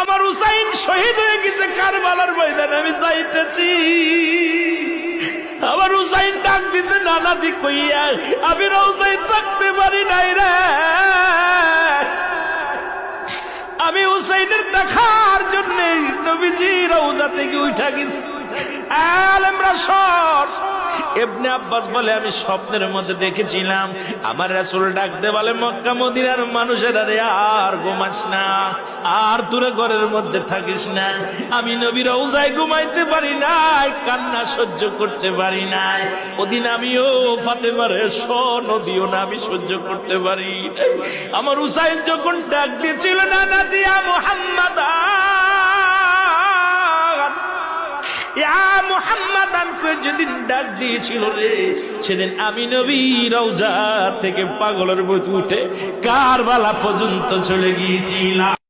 আমার হুসাইন শহীদ হয়ে গেছে কারবালার ময়দানে, আমি যাইতেছি। আমার হুসাইন ডাক দিছে নানাজি কইয়া, আমি রওজায় থাকতে পারি নাই রে। আমি হুসাইনের দেখার জন্য নবীজি রওজা থেকে উঠা গেছি। আলেমরা সর। ইবনে আব্বাস বলে আমি স্বপ্নের মধ্যে দেখেছিলাম আমার রাসূল ডাক দে বলে, মক্কা মদিনার মানুষেরা রে আর ঘুমাস না, আর তোরা ঘরের মধ্যে থাকিস না। আমি নবীর রওজায় ঘুমাইতে পারি নাই, কান্না সহ্য করতে পারি নাই। ওদিন আমিও ফাতেমার নদীও না আমি সহ্য করতে পারি। আমার হুসাইন যখন ডাক দিয়েছিল না নাদিয়া মুহাম্মাদ যেদিন ডাক দিয়েছিল রে, সেদিন আমি নবী রওজা থেকে পাগলের মতো উঠে কারবালা পর্যন্ত চলে গিয়েছিলাম।